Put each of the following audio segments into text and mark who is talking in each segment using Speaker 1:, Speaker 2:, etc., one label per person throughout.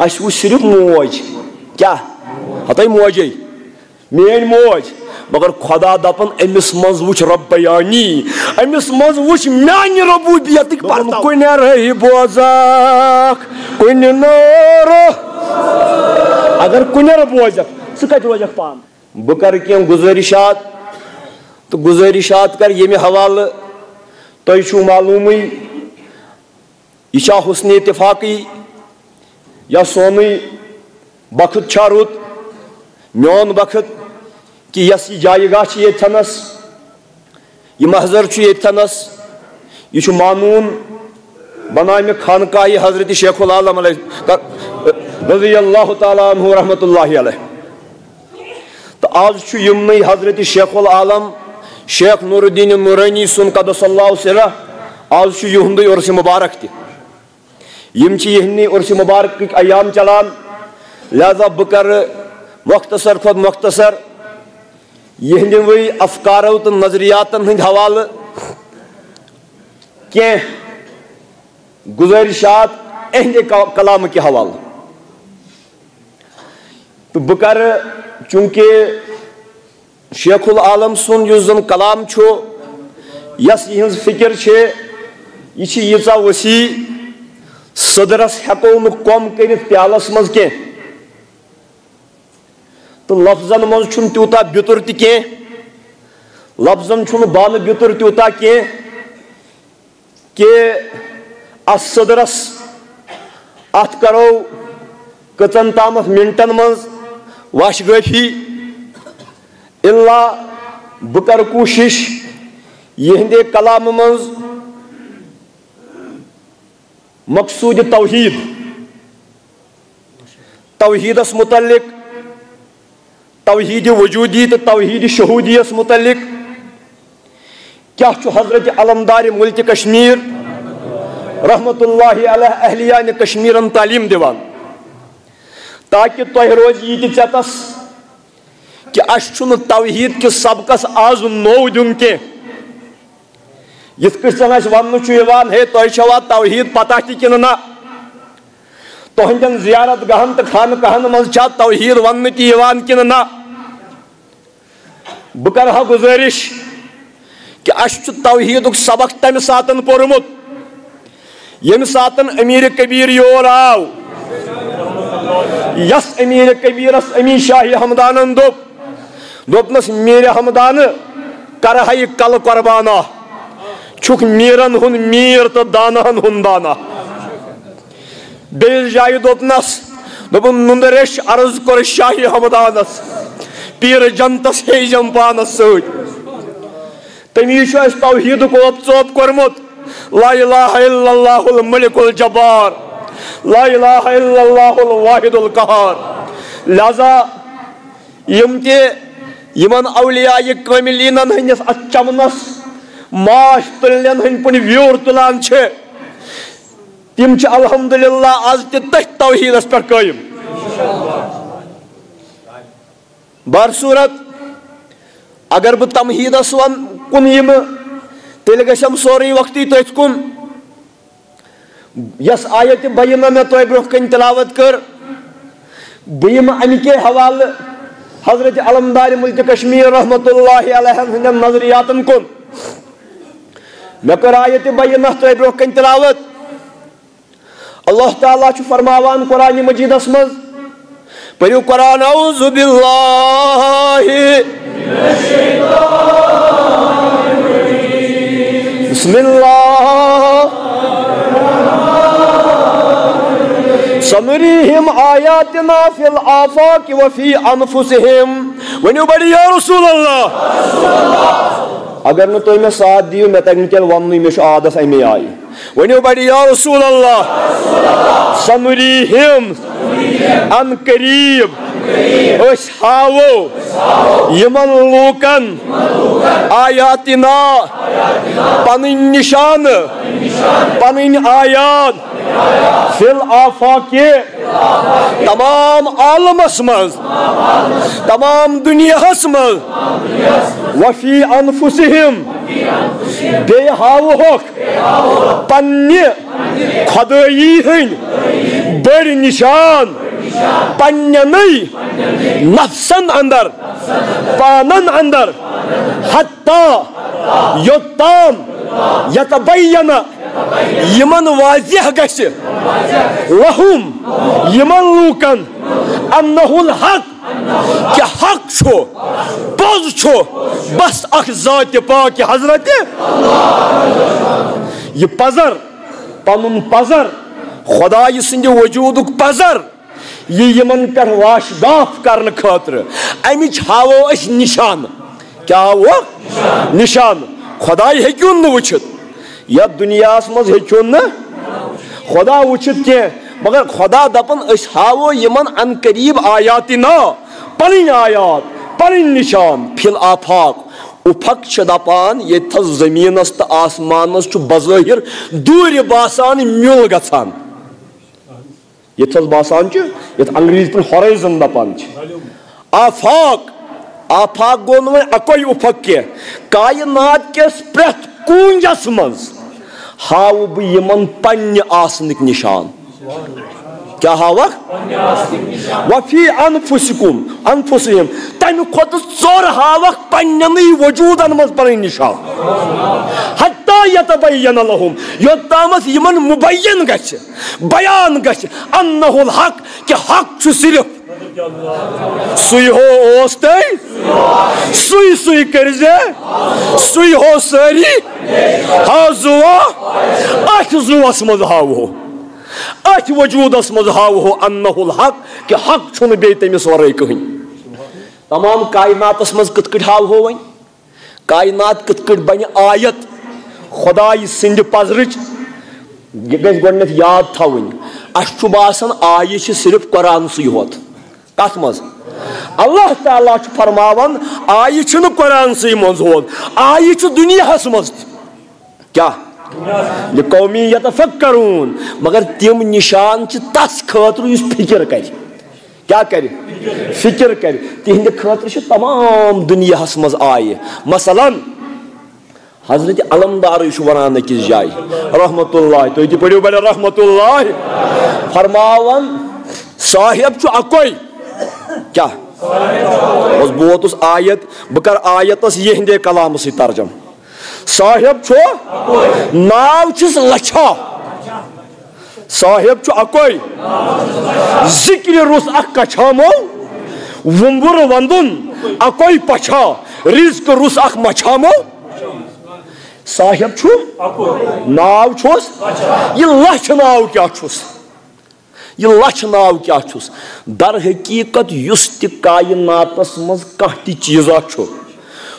Speaker 1: اس وہ صرف موج کیا ہتائی موجے مین موج مگر خدا دپن امس مز وچ ربیانی امس مز وچ میانہ ربوبیتک پرتو کن رہی بوزاک کن نور اگر کن بوزک سہ کت روزک پان بہ کر کی گزارشات تو گزارشات کر یمہ حوالہ تہ چھو معلوم یہ حسن اتفاقی یا سونی وقت چھا رت میون وقت کہ یس یہ جائے گاہ یتنس یہ محضر یتنس یہ مانون بنامہ خانقاہ حضرت شیخ العالم علیہ رضی اللہ تعالیٰ عنہ رحمۃ اللہ علیہ تو آج یمنی حضرت شیخ العالم شیخ نور الدین نورانی سن قدس اللہ سرہ آج یہند عرس مبارک یہ عرس مبارک ایام چلان لہذا بہ کر مختصر خود مختصر یہ وی افکارو تو نظریاتن ہند حوالہ کی گزارشات اہند کلام کے حوالہ تو بہ کر چونکہ شیخ العالم سن یس زن کلام چھو یس یہ فکر یہ ییژا وسیع صدرس ہیکو نہ کم کرت پیالس مز کی تو لفظن مز چھن تیوتا بیتر تہ کی لفظن چھن بال بیتر تیوتا کی کہ اس صدرس ات کرو کتن تامت منٹن مز وش گفی اللہ بہ کر کوشش یہندے کلام مز مقصود توحید توحیدس متعلق توحید وجودی تو توحید شہودیس متعلق کیا حضرت علمدار ملک کشمیر رحمت اللہ علیہ اہلیان کشمیرن تعلیم دیوان تاکہ تہ روز یہ ٹھس کہ اس توحید کس سبقس آز نو دن کی یت کن اس ون ہے تہ چھوا توحید پتہ تہ کن نا تہندین زیارت گاہن تو خانقاہن مز چھا توحید ون تہ کن نا بہ کرہا گزارش کہ اس توحید سبق تمہ ساتن پورمت یم ساتن امیر کبیر یور آو یس امیر کبیرس امی شاہ ہمدانن دوپنس میر ہمدان کرہا یہ کل قربانہ چھک میرن ہن میر تو دانہن ہن دانا بیس جائے دوپنس دوپن نندریش عرض کر شاہ ہمدانس پیر جنتس ہے جم پانس ست تمی اس توحید کو ابصوب کورمت لا الہ الا اللہ الملک الجبار لا الہ الا اللہ الواحد القہار لہذا یم تے یمن اولیاء کاملینن ہندس اچمنس ماش تلین ہند پن ویور تلان چھے تم چھ الحمدللہ آز تہ توحیدس پر قائم بار صورت اگر بہ تمہیدس ون کن یم تیل گھم سوری وقتی تھی کن یس آیت بینہ میں تہ برہ کن تلاوت کر بہم امہ کے حوالہ حضرت علمدار ملک کشمیر رحمت اللہ علیہ ہندین نظریاتن کن میں کر آیت بینہ تہ برہ کن تلاوت اللہ تعالیٰ چھ فرماوان قرآن مجیدس مز پریو قرآن اعوذ باللہ بسم اللہ سنریہم آیاتنا فی الآفاق وفی انفسہم ونیو بڑی یا رسول اللہ اگر نو تو میں ساتھ دیو میں تک نکل ونی میں عادت امی آئی ونیو بڑی یا رسول اللہ سنریہم ان قریب اس ہاو یمن لوکن آیاتنا پنن نشان پنن آیات فی الآفاق تمام عالمس مز تمام دنیاہس مز وفی انفسہم بے ہاوہک پنہ خدائی ہند بڑ نشان پننی نفسن اندر پانن اندر حتی یوتام یتبین یمن واضح گژھِ لہم یمن لوکن انہ الحق کہ حق چھو پوز چھو بس اخ ذات پاک حضرت یہ پزر پنن پزر خدای سند وجودک پزر یہ یمن پر واش گاف کرن خاطر امچ ہاو اس نشان کیا ہو نشان خدای ہیکون نہ وچھت یا دنیا مز ہیکون نہ خدا وچھت کی مگر خدا دپن اس ہاو یمن ان قریب آیات نا پنن آیات پنن نشان فی الافاق افق چھ دپان یتھ زمینس تو آسمانس چھ بظاہر دور باسان میول گژھان یتھ باسان چھ یتھ انگریزی پہ ہورائزن دپان چھ آفاق آفاق گو نو اکوئی افق کی کائنات کس پریت کونجس مز ہاو بہ یمن پنہ آسنک نشان کیا ہاوک وفی انفسکم انفسہم تمہ کھوت ژور ہاوک پننی وجودن مز پنن نشان حتی یتبین لہم یوتامت یمن مبین گژھِ بیان گژھِ انہ الحق کہ حق چھ صرف سوی ہو اوستے سوی سوی کرزے سوی ہو ساری ہا زوا اتھ زوس مز ہاو ہو اتھ وجودس مز ہاو ہو انہ الحق کہ حق چھن بے تمس ورے کہین تمام کائناتس مز کت کٹ ہاو ہو ون کائنات کت کٹ بن آیت خدای سند پزرچ گژھِ گۄڈنٮ۪تھ یاد تھاوٕنۍ اَسہِ چھُ باسان آیہِ چھِ صرف قرآنسٕے ہوت کتھ مز اللہ تعالیٰ چھُ فرماوان آیہِ چھُنہٕ قرآنسٕے منٛز ہوت آیہِ چھُ دُنیاہس منٛز تہِ کیٛاہ لقومی یتفکرون مگر تم نشان چھ تس خاطر یس فکر کر کیا کر فکر کر تہند خاطر چھ تمام دنیاہس مز آیہِ مثلا حضرت علمدار ونان أکِس جایہِ رحمت اللہ تُہۍ تہِ پٔرِو بڑے رحمت اللہ فرماوان صاحب چھ اکوے کیا بہت اس آیت بہ کر آیتس یہندے کلام سے ترجم صاحب چھو ناو چھس لچھا صاحب چھو اکوئی ذکر رس اخ کچھامو ومبر وندن اکوئی پچھا رزق رس اخ مچھامو صاحب چھو ناو چھس یہ لچھ ناو کیا چھس یہ لچھ ناو کیا چھس در حقیقت یس تہ کائناتس مز کانٛہہ تہ چیزا چھو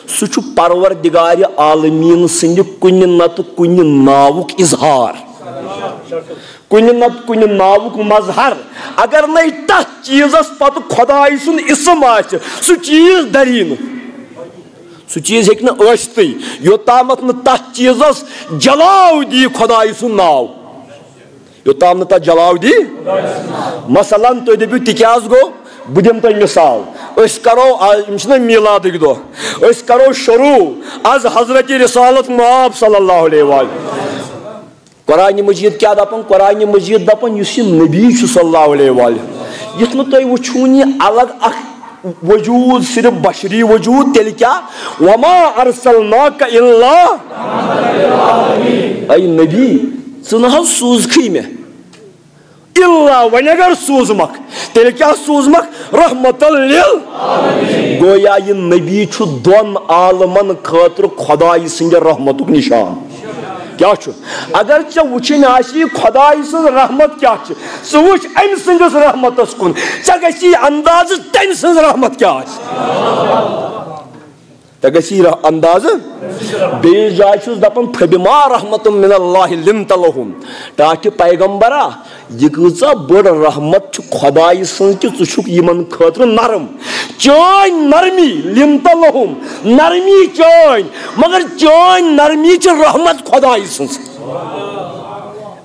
Speaker 1: سہ چھُ پروردگار عالمین سند کُنہِ نتہٕ کُنہِ ناوُک اظہار کُنہِ نتہٕ کُنہِ ناوُک مظہر اگر نہ تتھ چیزس پتہٕ خداے سُنٛد اسم آسہِ سُہ چیز دری نہٕ سُہ چیز ہیٚکہِ نہٕ ٲسِتھٕے یوٚتامتھ نہٕ تتھ چیزس جلاو دی خداے سُنٛد ناو یوٚتام نہٕ تتھ جلاو دی مثلاً تُہۍ دٔپِو تِکیٛازِ گوٚو بہٕ دِمہٕ تۄہہِ مثال أسۍ کرو یِم چھِنہ میٖلادٕکۍ دۄہ أسۍ کرو شروع آز حضرت رسالت مآب صلی اللہ علیہ وآلہ قرآن مجید کیا دپان قرآن مجید دپان یُس یہِ نبی چھُ صلی اللہ علیہ وآلہ یُتھ نہٕ تۄہہِ وٕچھوُن یہِ الگ اکھ وجود صرف بشری وجود تیٚلہِ کیٛاہ وما ارسلناک الا اے نبی ژٕ نہ حظ سوٗزکھٕے مےٚ الا وۄنۍ اگر سوٗزمکھ تیٚلہِ کیٛاہ سوٗزمکھ رحمتن لِل گویا یہِ نبی چھُ دۄن عالمن خٲطرٕ خدایہِ سٕنٛدِ رحمتُک نشان کیٛاہ چھُ اگر ژےٚ وٕچھِنۍ آسی خدایہِ سٕنٛز رحمت کیٛاہ چھِ ژٕ وٕچھ أمۍ سٕنٛدِس رحمتس کُن ژےٚ گژھی اندازٕ تٔمۍ سٕنٛز رحمت کیٛاہ آسہِ ژےٚ گژھی اندازٕ بیٚیِس جایہِ چھُس دپان فبما رحمت من اللہ لنت لہم ٹاٹھہِ پیغمبرا یہ کۭژاہ بٔڑ رحمت چھِ خدایہِ سٕنٛز کہِ ژٕ چھُکھ یِمن خٲطرٕ نرم چٲنۍ نرمی لنت لہم نرمی چٲنۍ مگر چٲنۍ نرمی چھِ رحمت خدایہِ سٕنٛز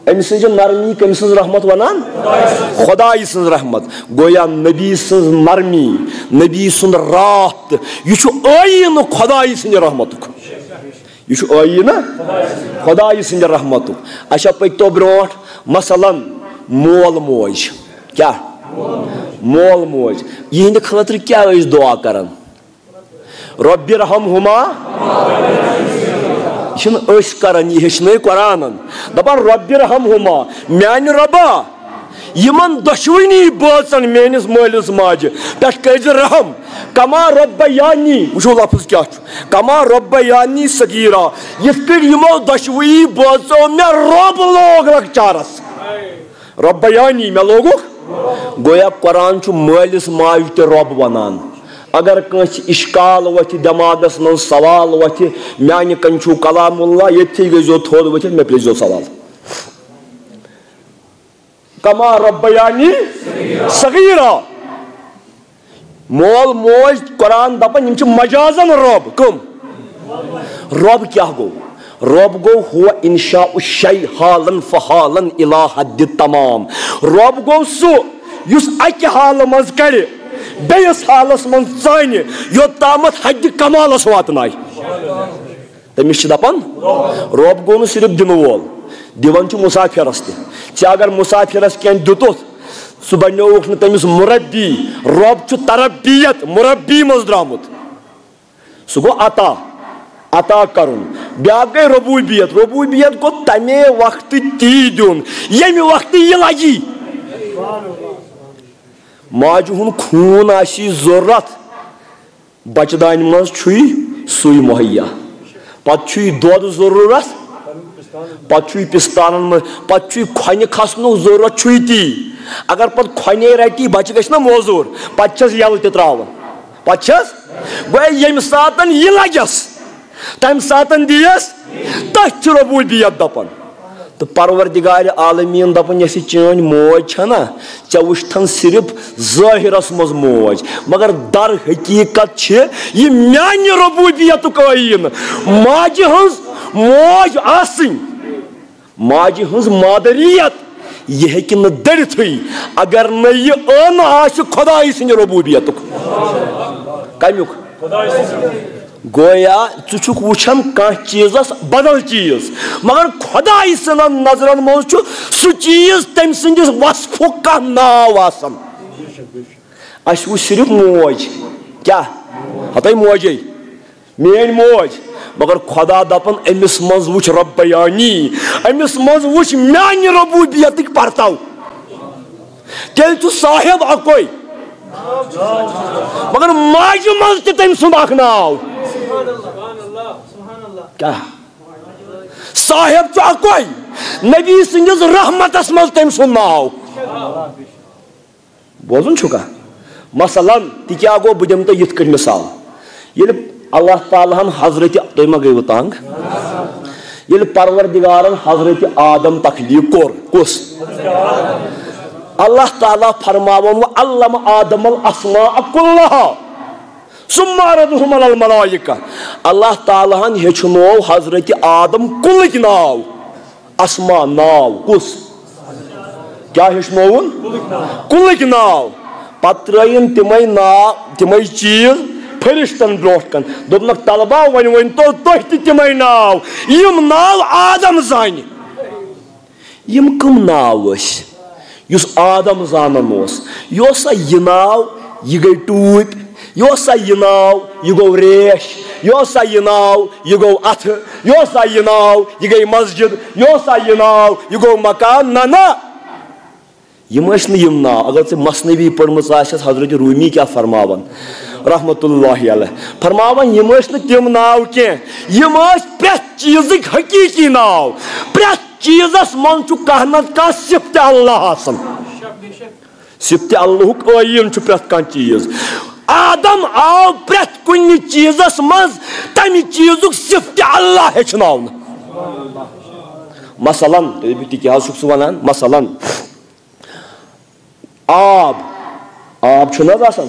Speaker 1: أمۍ سٕنٛزِ نرمی کٔمۍ سٕنٛز رحمت ونان خدایہِ سٕنٛز رحمت گویا نبی سٕنٛز نرمی نبی سُنٛد راتھ یہِ چھُ ٲیٖنہٕ خدایہِ سٕنٛدِ رحمتُک یہ ٲیٖنہٕ خدایہِ سٕنٛدِ رحمتُک اچھا پٔکۍتو برونٛٹھ مثلاً مول موج کیا مول موج یہند خاطر کیا دعا کران رب ارحمہما یہ کران یہ ہچن قرآن دپان رب ارحمہما میانہ ربا یمن دشوینی بٲژن میٲنِس مٲلِس ماجہِ پٮ۪ٹھ کٔرزِ رحم کما ربیانی وٕچھو لفظ کیا کما ربیانی صغیرا یِتھ کٔٹھۍ یِمو دۄشوٕیی بٲژو مےٚ رۄب لوگ لۄکچارس ربیانی مےٚ لوگُکھ گویا قرآن چھُ مٲلِس ماجہِ تہِ رۄب ونان اگر کٲنٛسہِ اِشکال وۄتھِ دٮ۪ماغس منٛز سوال وۄتھِ میانہِ کنہِ چھُو کلام اللہ ییٚتھی گٔژھۍزیو تھوٚد ؤتھِتھ مےٚ پرٛژھزیو سوال کما ربیانی صغیرا مول موج قرآن دپان یم چھ مجازن رب کم رب کیا گو رب گو ہوا انشاء الشیء حالا فحالا الى حد تمام رب گو سو یس اکہ حال مز کرِ بیس حالس من ژانہِ یوتامت حد کمالس واتنائے تمس چھ دپان رب گو نہ صرف دن وول دیوان چھ مسافرس تہ اگر مسافرس کین دتُتھ سہ بنیوکھ نہ تمس مربی رب چھ تربیت مربی مز درامت سہ گو عطا کرن بیاکھ گئی ربوبیت گو تمے وقت تی دیون یمہ وقت یہ لگی ماجہ ہند خون آسی ضرورت بچہ دانہ مز چھُے سُے مہیا پتہ چھُے دۄد ضرورت پتہ چھُے پستانن مز پتہ چھُے کھۄنہِ کھسنُک ضرورت چھُے تی اگر پتہ کھۄنے رٹی بچہ گژھِ نا موزوٗر پتہ چھس یلہٕ تہِ تراوان پتہ چھس گویا ییٚمہِ ساتن یہِ لگٮ۪س تمہِ ساتن دیس تتھ چھِ ربوبیت دپان تو پروردگار عالمین دپان یس چٲنۍ موج چھنا ژےٚ وٕچھتن صرف ظٲہرس منٛز موج مگر در حقیقت چھِ یہِ میانہِ ربوبیتُک ٲیٖن ماجہِ ہٕنٛز موج آسٕنۍ ماجہِ ہٕنٛز مادریت یہ ہیٚکہِ نہٕ دٔرِتھٕے اگر نہٕ یہِ ٲنہٕ آسہِ خۄداے سٕنٛدِ ربوبیتُک کمیُک گویا ژٕ چھُکھ وٕچھان کانٛہہ چیٖزس بدل چیٖز مگر خۄداے سٕنٛدن نظرن منٛز چھُ سُہ چیٖز تٔمۍ سٕنٛدِس وصفُک کانٛہہ ناو آسان اَسہِ وٕچھ صرف موج کیٛاہ ہتَے موجے میٲنۍ موج مگر خۄدا دپان أمِس منٛز وٕچھ ربیانی أمِس منٛز وٕچھ میانہِ ربوبیتٕکۍ پرتو تیٚلہِ چھُ صاحب اکوے مگر ماجہِ منٛز تہِ تٔمۍ سُنٛد اکھ ناو کیا صاحب چھُ اکوے نبی سٕنٛدِس رحمتس منٛز تٔمۍ سُنٛد ناو بوزُن چھُکھا مثلاً تہِ کیٛاہ گوٚو بہٕ دِمہٕ تۄہہِ یِتھ کٔٹھۍ مثال ییٚلہِ اللہ تعالیٰ ہن حضرتِ تُہۍ ما گٔیوٕ تنگ ییٚلہِ پروردگارن حضرتِ آدم تخلیٖق کوٚر کُس اللہ تعالیٰ فرماوان وعلم آدم الاسماء كلها ثم عرضهم على الملائكة اللہ تعالیٰ ہن ہیٚچھنو حضرتِ آدم کُلٕکۍ ناو اسما ناو کُس کیٛاہ ہیٚچھنووُن کُلٕکۍ ناو پتہٕ ترٲیِن تِمے ناو تِمے چیٖز فرشتن برونٛٹھ کن دوٚپنکھ طلبا وۄنۍ ؤنۍتو تُہۍ تہِ تِمے ناو یِم ناو آدم زانہِ یِم کٕم ناو ٲسۍ یُس آدم زانان اوس یہِ اوسا یہِ ناو یہِ گٔے ٹوٗپۍ یہِ اوسا یہِ ناو یہِ گوٚو ریش یہِ اوسا یہِ ناو یہِ گوٚو اَتھٕ یہِ اوسا یہِ ناو یہِ گٔے مسجد یہِ اوسا یہِ ناو یہِ گوٚو مکان نہ یِم ٲسۍ نہٕ یِم ناو اگر ژےٚ مثنوی پٔرمٕژ آسٮ۪س حضرت روٗمی کیٛاہ فرماوان رحمتہ اللہ علیہ فرماوان یِم ٲسۍ نہٕ تِم ناو کینٛہہ یِم ٲسۍ پرٛٮ۪تھ چیٖزٕکۍ حقیٖقی ناو پرٛٮ۪تھ چیٖزس منٛز چھُ کانٛہہ نتہٕ کانٛہہ صِفتہِ اللہ آسان صِفتہِ اللہُک ٲیٖن چھُ پرٛٮ۪تھ کانٛہہ چیٖز آدم آو پرٛٮ۪تھ کُنہِ چیٖزس منٛز تمہِ چیٖزُک صِفتہِ اللہ ہیٚچھناونہٕ مثلاً تہِ کیٛاہ حظ چھُکھ ژٕ ونان مثلاً آب چھُنہٕ حظ آسان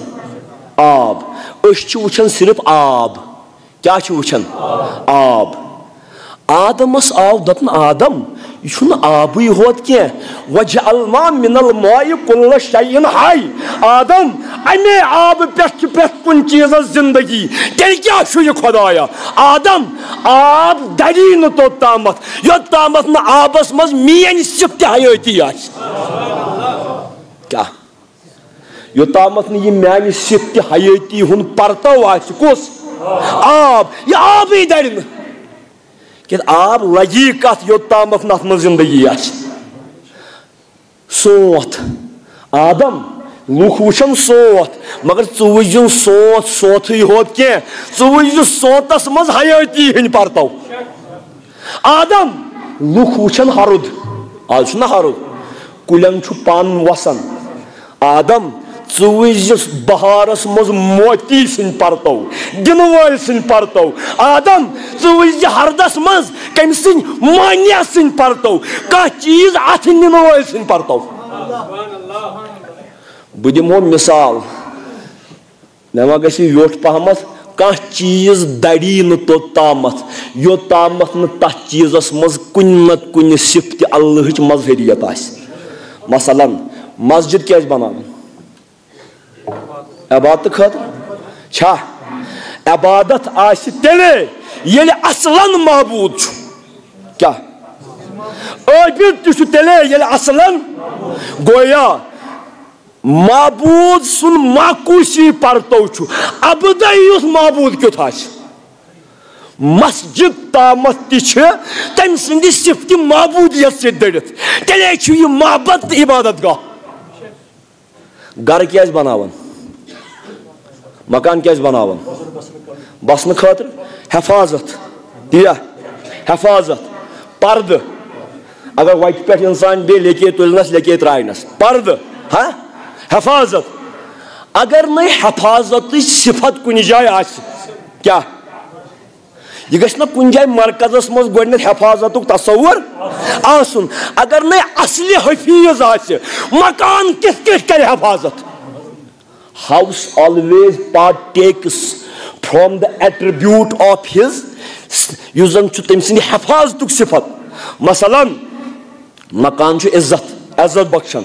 Speaker 1: آب أسۍ چھِ وٕچھان صرف آب کیٛاہ چھِ وٕچھان آب آدمس آو دپان آدم یہِ چھُنہٕ آبٕے ہوت کینٛہہ وجعلنا من الماء كل شيء حي آدم امے آب پہ پرٛٮ۪تھ کُنہِ چیٖزس زندگی تیٚلہِ کیٛاہ چھُ یہِ خۄدایا آدم آب دری نہٕ توٚتامتھ یوٚت تامتھ نہٕ آبس منٛز میٲنۍ صِفتہِ حیٲتی آسہِ کیٛاہ یوٚت تامتھ نہٕ یہِ میانہِ صِفتہِ حیٲتی ہُنٛد پرتو آسہِ کُس آب یہِ آبٕے دَرِ نہٕ کہ آب لگی کتھ یوٚت تامتھ نہٕ اتھ منٛز زندگی آسہِ سونٛتھ آدم لُکھ وٕچھن سونٛتھ مگر ژٕ وٕچھزِ سونٛتھ سونٛتھٕے ہوت کینٛہہ ژٕ وٕچھزِ سونٛتس منٛز حیٲتی ہٕنٛدۍ پرتو آدم لُکھ وٕچھن ہرُد آز چھُنہ ہرُد کُلٮ۪ن چھُ پن وسان آدم ژٕ وٕچھزِ بہارس منٛز موتی سٕنٛدۍ پرتو دِنہٕ وٲلۍ سٕنٛدۍ پرتو آدم ژٕ وٕچھزِ ہردس منٛز کٔمۍ سٕنٛدۍ مانیا سٕنٛدۍ پرتو کانٛہہ چیٖز اتھٕ نِنہٕ وٲلۍ سٕنٛدۍ پرتو بہٕ دِمہو مثال مےٚ ما گژھِ ویوٚٹھ پہمتھ کانٛہہ چیٖز دری نہٕ توٚتامتھ یوٚت تامتھ نہٕ تتھ چیٖزس منٛز کُنہِ نتہٕ کُنہِ صِفتہِ اللہٕچ مظہریت آسہِ مثلاً مسجد کیٛازِ بناوان عبادت خٲطرٕ چھا عبادت آسہِ تیٚلے ییٚلہِ اصلن معبوٗد چھُ کیٛاہ عٲبِد تہِ چھُ تیٚلے ییٚلہِ اصلن گویا معبوٗد سُنٛد معکوٗسی پرتو چھُ ابدے یُس معبوٗد کیُتھ آسہِ مسجد تامتھ تہِ چھِ تٔمۍ سٕنٛدِ صِفتہِ معبوٗدیت سۭتۍ دٔرِتھ تیٚلے چھُ یہِ محبت تہٕ عبادت گاہ گرٕ کیٛازِ بناوان مکان کیٛازِ بناوان بسنہٕ خٲطرٕ حفاظت دِیا حفاظت پردٕ اگر وتہِ پٮ۪ٹھ انسان بیٚیہِ لیٚکے تُلنس لیٚکے ترٛاونس پردٕ ہا حفاظت اگر نہٕ حفاظتٕچ صفت کُنہِ جایہِ آسہِ کیٛاہ یہ گژھِ نہ کُنہِ جایہِ مرکزس منٛز گۄڈٕنیتھ حفاظتُک تصور آسُن اگر نہٕ اصلہِ حفیٖظ آسہِ مکان کِتھ کٔنۍ کرِ حفاظت house always partakes from the attribute of his یُس زن چھُ تٔمۍ سٕنٛدِ حفاظتُک صفت مثلاً مکان چھُ عزت بخشان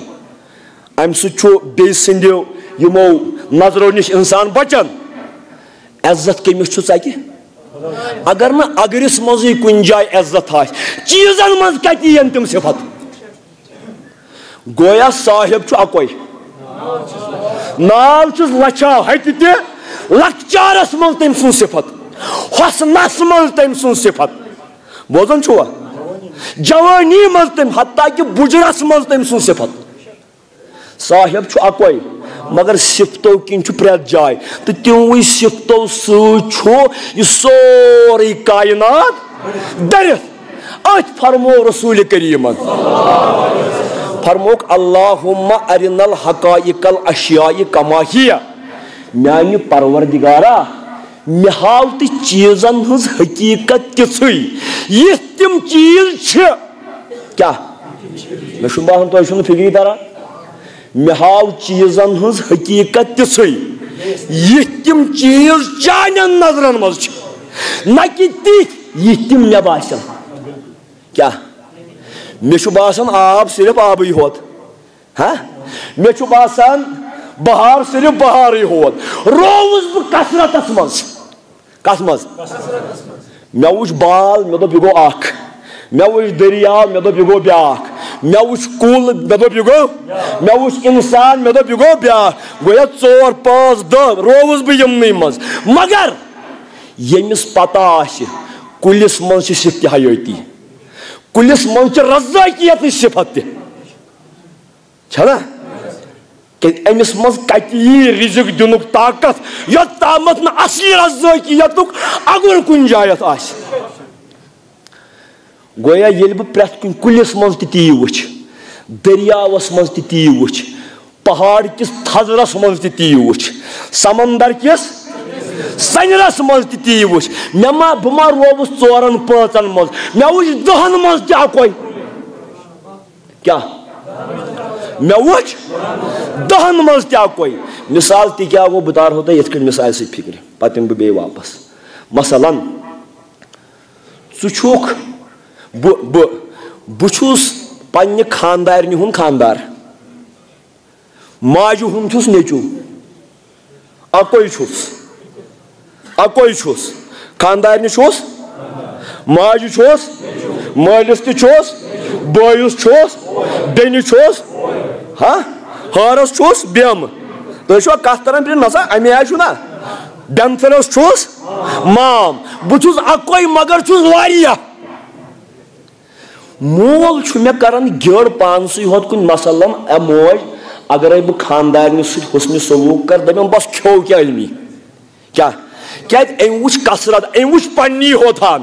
Speaker 1: امہِ سۭتۍ چھُ بیٚیہِ سٕنٛدیو یِمو نظرو نِش انسان بچان عزت کٔمِس چھُ ژکہِ اگر نہٕ اگرِس منٛزٕے کُنہِ جایہِ عزت آسہِ چیٖزن منٛز کتہِ یِن تِم صفت گویا صاحب چھُ اکوے ناو چھُس لچھا ہتہِ تہِ لۄکچارس منٛز تٔمۍ سُنٛد صفت حۄسنس منٛز تٔمۍ سُنٛد صفت بوزان چھُوا جوٲنی منٛز تٔمۍ حتیٰ کہِ بُجرس منٛز تٔمۍ سُنٛد صفت صاحب چھُ اکوے مگر صفتو کِنۍ چھُ پرٛٮ۪تھ جایہِ تہٕ تِموٕے صفتو سۭتۍ چھُ یہِ سورُے کاینات دٔرِتھ أتھۍ فرموو رسوٗلِ کریٖمن فرموکھ اللہُمہ ارِنا الحقائق الاشیاء کما ہی میانہِ پروردگارا مےٚ ہاو تہٕ چیٖزن ہٕنٛز حقیٖقت تِژھٕے یِتھ تِم چیٖز چھِ کیٛاہ مےٚ چھُنہٕ باسان تۄہہِ چھُنہٕ فِکری تران مےٚ ہاو چیٖزن ہٕنٛز حقیٖقت تِژھٕے یِتھ تِم چیٖز چانٮ۪ن نظرن منٛز چھِ نہ کہِ تِتھۍ یِتھ تِم مےٚ باسن کیٛاہ مےٚ چھُ باسان آب صرف آبٕے ہوت ہا مےٚ چھُ باسان بہار صرف بہارٕے ہوت رووُس بہٕ کثرتس منٛز کتھ منٛز مےٚ وٕچھ بال مےٚ دوٚپ یہِ گوٚو اکھ مےٚ وٕچھ دٔریاو مےٚ دوٚپ یہِ گوٚو بیٛاکھ مےٚ وٕچھ کُل مےٚ دوٚپ یہِ گوٚو مےٚ وٕچھ انسان مےٚ دوٚپ یہِ گوٚو بیٛاکھ گویا 4 5 10 رووُس بہٕ یِمنٕے منٛز مگر ییٚمِس پتہ آسہِ کُلِس منٛز چھِ صفتہِ حیٲتی کُلِس منٛز چھِ رزٲقیتٕچ صفت تہِ چھنا أمِس منٛز کتہِ یی رِزق دِنُک طاقت یوٚت تامتھ نہٕ اصلی رزٲقیتُک اگر کُنہِ جایہِ آسہِ گویا ییٚلہِ بہٕ پرٛٮ۪تھ کُنہِ کُلِس منٛز تہِ تی وٕچھِ دٔریاوس منٛز تہِ تی وٕچھِ پہاڑ کِس تھزرس منٛز تہِ تی وٕچھِ سمندر کِس سنرس منٛز تہِ تی وٕچھِ بہٕ ما رووُس 4 5 منٛز مےٚ وٕچھ 10 منٛز تہِ اکوے کیٛاہ مےٚ وٕچھ 10 منٛز تہِ اکوے مثال تہِ کیٛاہ گوٚو بہٕ تارہو تۄہہِ یِتھ کٔنۍ مثالہِ سۭتۍ فِکرِ پتہٕ یِمہٕ بہٕ بیٚیہِ واپس مثلاً ژٕ چھُکھ بہٕ چھُس پننہِ خاندارنہِ ہُنٛد خاندار ماجہِ ہُنٛد چھُس نیٚچوٗ اکوئی چھُس خاندارنہِ چھُس ماجہِ چھُس مٲلِس تہِ چھُس بٲیِس چھُس بیٚنہِ چھُس ہارس چھُس بیمہٕ تُہۍ چھُوا کتھ کران نسا اَمہِ آیہِ چھُ نا بینتھرس چھُس مام بہٕ چھُس اکوے مگر چھُس واریاہ مول چھُ مےٚ کران گیڑ پانسٕے ہوت کُن مثلاً اے موج اگرے بہٕ خاندارنہِ سۭتۍ حُسنہِ سلوٗک کرٕ دپان بس کھیو کیٛاہ علمی کیٛاہ کیٛازِ أمۍ وٕچھ کثرت أمۍ وٕچھ پننی ہوتان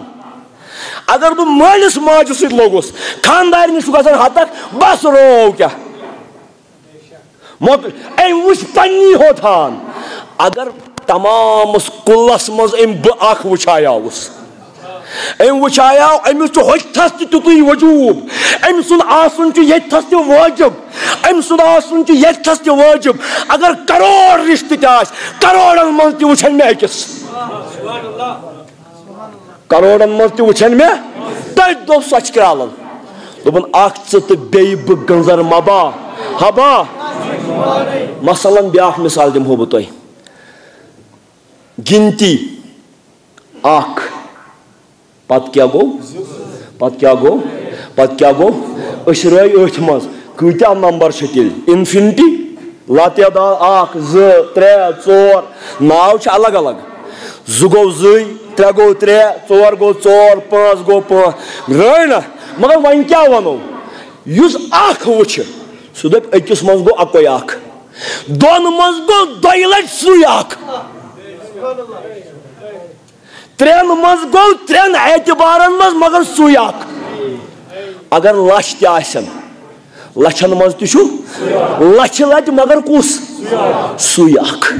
Speaker 1: اگر بہٕ مٲلِس ماجہِ سۭتۍ لوٚگُس خاندارنہِ چھُ گژھان ہتکھ بس رو کیٛاہ أمۍ وٕچھ پننی ہوتان اگر تمامس کُلس منٛز أمۍ بہٕ اکھ وٕچھایاوُس أمۍ وٕچھایاو أمِس چھُ ہوٚتھس تہِ تیُتُے وجوٗب أمۍ سُنٛد آسُن چھُ ییٚتھس تہِ وٲجِب أمۍ سُنٛد آسُن چھُ ییٚتھس تہِ وٲجِب اگر کروڑ رشتہٕ تہِ آسہِ کروڑن منٛز تہِ وٕچھن مےٚ أکِس کروڑن منٛز تہِ وٕچھن مےٚ تٔتھۍ دوٚپ سۄ چھِ کرٛالن دوٚپُن اکھ ژٕ تہٕ بیٚیہِ بہٕ گٔنزر مبا ہبا مثلاً بیاکھ مثال دِمہو بہٕ تۄہہِ گنتی اکھ پتہٕ کیٛاہ گوٚو أسۍ رٲے أتھۍ منٛز کۭتیاہ نمبر چھِ تیٚلہِ انفِنٹی لاتعداد اکھ زٕ ترٛےٚ ژور ناو چھِ الگ الگ زٕ گوٚو زٕے ترٛےٚ گوٚو ترٛےٚ ژور گوٚو ژور پانٛژھ گوٚو پانٛژھ رٲے نا مگر وۄنۍ کیٛاہ وَنو یُس اکھ وٕچھِ سُہ دَپہِ أکِس منٛز گوٚو اکوے اکھ دۄن منٛز گوٚو دۄیہِ لٹہِ سُے اکھ ترٛٮ۪ن منٛز گوٚو ترٛٮ۪ن اعتبارن منٛز مگر سُے اکھ اگر لچھ تہِ آسن لچھن منٛز تہِ چھُ لچھِ لٹہِ مگر کُس سُے اکھ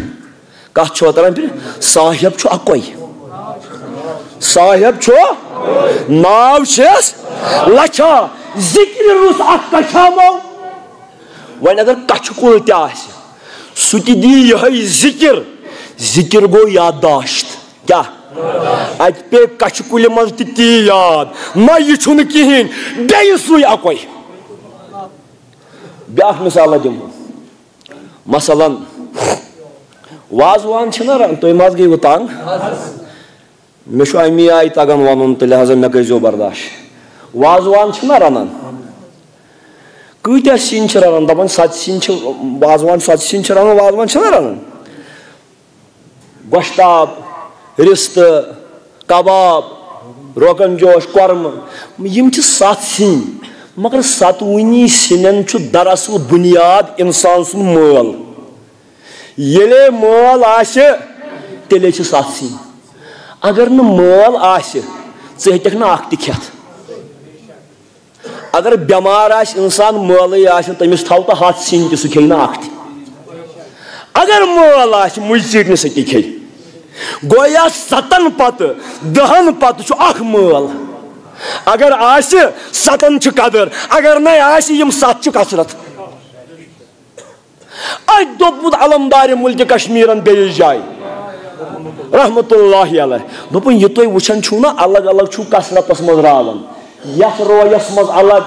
Speaker 1: کتھ چھُوا تران فِکرِ صاحب چھُ اکوے صاحب چھُ ناو چھِس لچھا ذِکرِ روٚس اکھ کچھامو وۄنۍ اگر کچھِ کُل تہِ آسہِ سُہ تہِ دی یِہوٚے ذِکر گوٚو یادداشت کیٛاہ اتہِ پے کچھِ کُلہِ منٛز تہِ تی یاد نہ یہِ چھُنہٕ کِہیٖنۍ بیٚیہِ سُے اکوے بیاکھ مثالہ دِمہو مثلاً وازوان چھِنہ رنان تُہۍ ما حظ گٔیوٕ تنگ مےٚ چھُ امی آیہِ تگان ونُن تہٕ لہٰذا مےٚ کٔرۍزیو برداش وازوان چھِنہ رنان کۭتیاہ سِنۍ چھِ رنان دپان سَتہِ سِنۍ چھِ وازوان سَتہِ سِنۍ چھِ رنان وازوان چھِنہ رنان گۄشتاب رِستہٕ کباب روغن جوش کۄرمہٕ یِم چھِ 7 سِنۍ مگر 7وٕنی سِنٮ۪ن چھُ دراصل بُنیاد انسان سُنٛد مٲل ییٚلے مٲل آسہِ تیٚلے چھِ 7 سِنۍ اگر نہٕ مٲل آسہِ ژٕ ہیٚککھ نہٕ اکھ تہِ کھٮ۪تھ اگر بٮ۪مار آسہِ اِنسان مٲلٕے آسہِ تٔمِس تھاو تہٕ 100 سِنۍ تہِ سُہ کھیٚیہِ نہٕ اکھ تہِ اگر مٲل آسہِ مُجہِ ژیٖٹنہِ سۭتۍ تہِ کھیٚیہِ گویا 7 پتہٕ 10 پتہٕ چھُ اکھ مٲل اگر آسہِ 7 چھِ قدر اگر نَے آسہِ یِم 7 چھِ کثرت اَتہِ دوٚپمُت علمدارِ مُلکہِ کشمیٖرن بیٚیِس جایہِ رحمتہ اللہ علیہ دوٚپُن یہِ تُہۍ وٕچھان چھُو نا الگ الگ چھُو کثرتس منٛز راوان یتھ رویس منٛز الگ